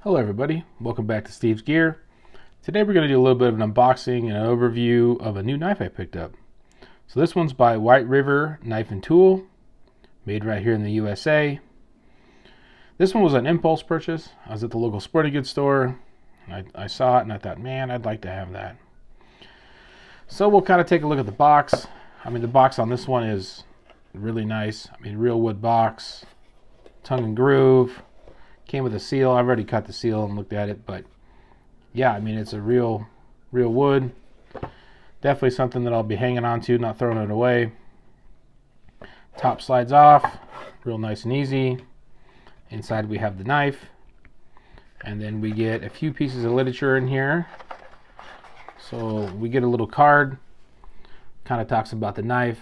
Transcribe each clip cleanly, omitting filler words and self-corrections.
Hello everybody, welcome back to Steve's Gear. Today we're going to do a little bit of an unboxing and an overview of a new knife I picked up. So this one's by White River Knife and Tool, made right here in the USA. This one was an impulse purchase. I was at the local sporting goods store, and I saw it and I thought, man, I'd like to have that. So we'll kind of take a look at the box. I mean, the box on this one is really nice. I mean, real wood box, tongue and groove. Came with a seal. I've already cut the seal and looked at it, but yeah, I mean, it's a real wood. Definitely something that I'll be hanging on to, not throwing it away. Top slides off, real nice and easy. Inside we have the knife, and then we get a few pieces of literature in here. So we get a little card, kind of talks about the knife.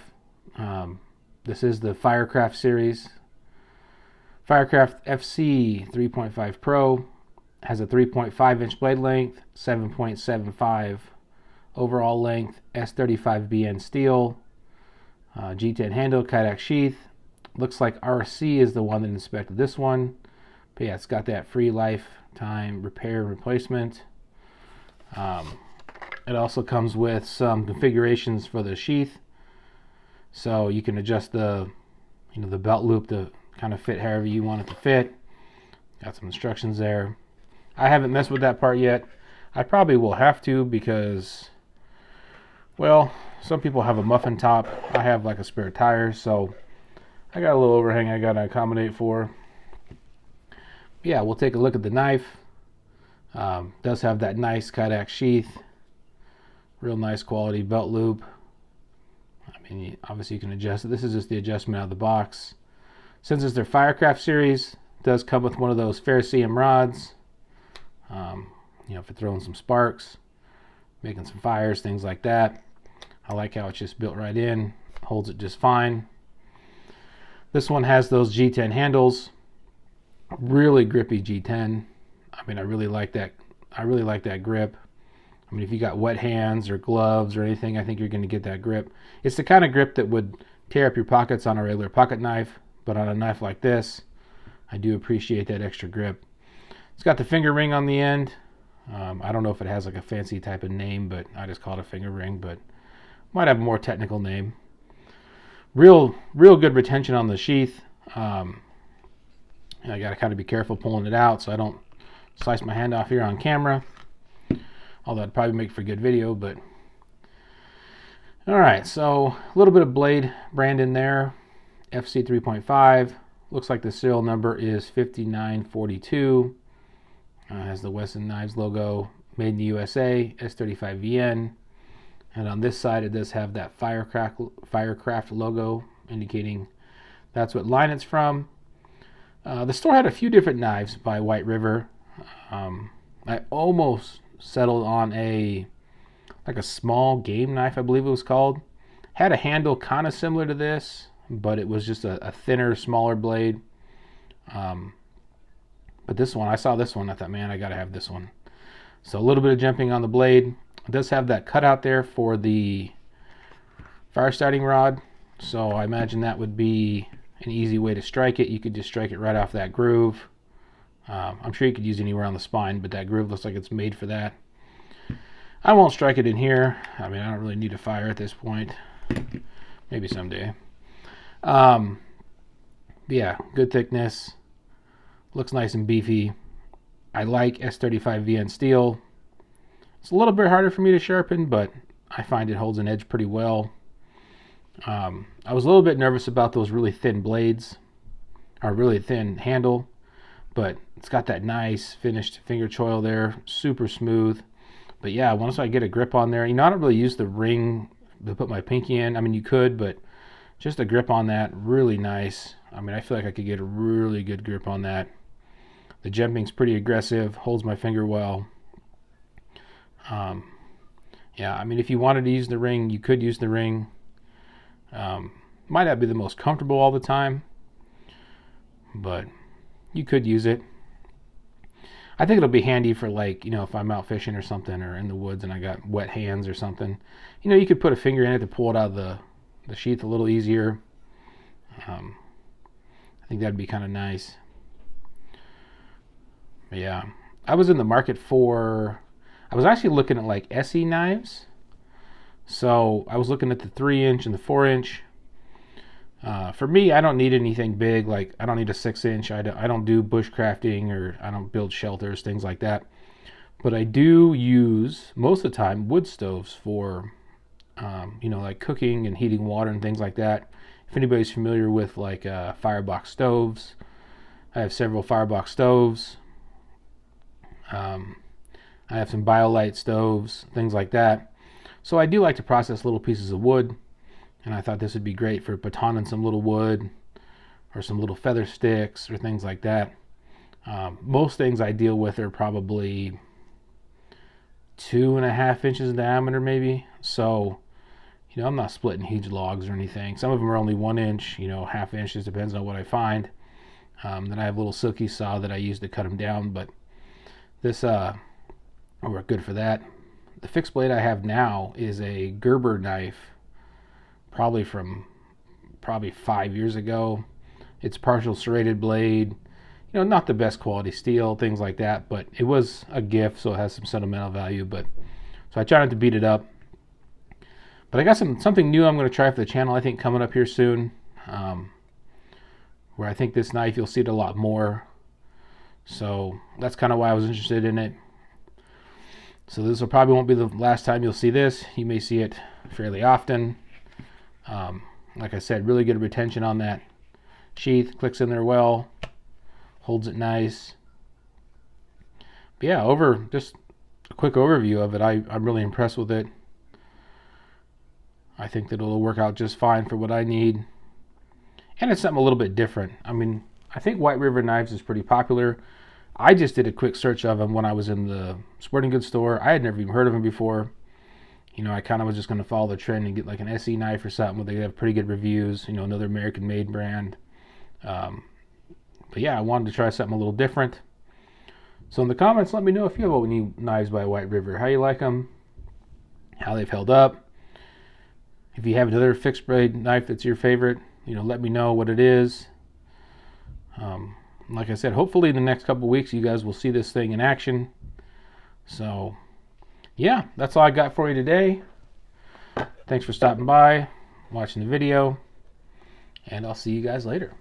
This is the Firecraft series. Firecraft FC 3.5 Pro has a 3.5 inch blade length, 7.75 overall length, S35BN steel, G10 handle, Kydex sheath. Looks like RC is the one that inspected this one. But yeah, it's got that free lifetime repair and replacement. It also comes with some configurations for the sheath. So you can adjust the belt loop to kind of fit however you want it to fit. Got some instructions there. I haven't messed with that part yet. I probably will have to because, well, some people have a muffin top. I have like a spare tire, so I got a little overhang I got to accommodate for. Yeah, we'll take a look at the knife. Does have that nice Kydex sheath. Real nice quality belt loop. I mean, obviously you can adjust it. This is just the adjustment out of the box. Since it's their Firecraft series, it does come with one of those ferrocerium rods, for throwing some sparks, making some fires, things like that. I like how it's just built right in, holds it just fine. This one has those G10 handles, really grippy G10. I mean, I really like that. I really like that grip. I mean, if you got wet hands or gloves or anything, I think you're going to get that grip. It's the kind of grip that would tear up your pockets on a regular pocket knife. But on a knife like this, I do appreciate that extra grip. It's got the finger ring on the end. I don't know if it has like a fancy type of name, but I just call it a finger ring, but might have a more technical name. Real good retention on the sheath. I got to kind of be careful pulling it out so I don't slice my hand off here on camera. Although it'd probably make for good video, but all right, so a little bit of blade brand in there. FC 3.5. Looks like the serial number is 5942. Has the Wesson Knives logo. Made in the USA. S35VN. And on this side, it does have that Firecraft logo, indicating that's what line it's from. The store had a few different knives by White River. I almost settled on a small game knife, I believe it was called. Had a handle kind of similar to this, but it was just a thinner, smaller blade. But this one, I saw this one, I thought, man, I gotta have this one. So a little bit of jumping on the blade. It does have that cutout there for the fire starting rod, so I imagine that would be an easy way to strike it. You could just strike it right off that groove. I'm sure you could use it anywhere on the spine, but that groove looks like it's made for that. I won't strike it in here. I mean, I don't really need a fire at this point. Maybe someday. Yeah, good thickness. Looks nice and beefy. I like S35VN steel. It's a little bit harder for me to sharpen, but I find it holds an edge pretty well. I was a little bit nervous about those really thin blades, or really thin handle, but it's got that nice finished finger choil there, super smooth. But yeah, once I get a grip on there, I don't really use the ring to put my pinky in. I mean, you could, but just a grip on that, really nice. I mean, I feel like I could get a really good grip on that. The jumping's pretty aggressive, holds my finger well. Yeah, I mean, if you wanted to use the ring, you could use the ring. Might not be the most comfortable all the time, but you could use it. I think it'll be handy for, like, if I'm out fishing or something, or in the woods and I got wet hands or something. You could put a finger in it to pull it out of the sheath a little easier. I think that'd be kind of nice. But yeah, I was in the market for, I was actually looking at like SE knives. So I was looking at the 3-inch and the 4-inch. For me, I don't need anything big. Like I don't need a 6-inch. I don't do bushcrafting, or I don't build shelters, things like that. But I do use most of the time wood stoves for, like cooking and heating water and things like that. If anybody's familiar with like firebox stoves, I have several firebox stoves. I have some BioLite stoves, things like that. So I do like to process little pieces of wood, and I thought this would be great for batoning some little wood or some little feather sticks or things like that. Most things I deal with are probably 2.5 inches in diameter, maybe. So, I'm not splitting huge logs or anything. Some of them are only 1 inch, half inches, depends on what I find. Then I have a little silky saw that I use to cut them down, but this will work good for that. The fixed blade I have now is a Gerber knife, probably from 5 years ago. It's partial serrated blade, not the best quality steel, things like that, but it was a gift, so it has some sentimental value. But so I try not to beat it up. But I got something new I'm going to try for the channel, I think, coming up here soon, where I think this knife, you'll see it a lot more. So that's kind of why I was interested in it. So this will probably won't be the last time you'll see this. You may see it fairly often. Like I said, really good retention on that sheath. Clicks in there well. Holds it nice. But yeah, just a quick overview of it. I'm really impressed with it. I think that it'll work out just fine for what I need. And it's something a little bit different. I mean, I think White River knives is pretty popular. I just did a quick search of them when I was in the sporting goods store. I had never even heard of them before. I kind of was just going to follow the trend and get like an SE knife or something where they have pretty good reviews, another American made brand. But yeah, I wanted to try something a little different. So in the comments, let me know if you have any knives by White River, how you like them, how they've held up. If you have another fixed blade knife that's your favorite, let me know what it is. Like I said, hopefully in the next couple weeks you guys will see this thing in action. So yeah, that's all I got for you today. Thanks for stopping by, watching the video, and I'll see you guys later.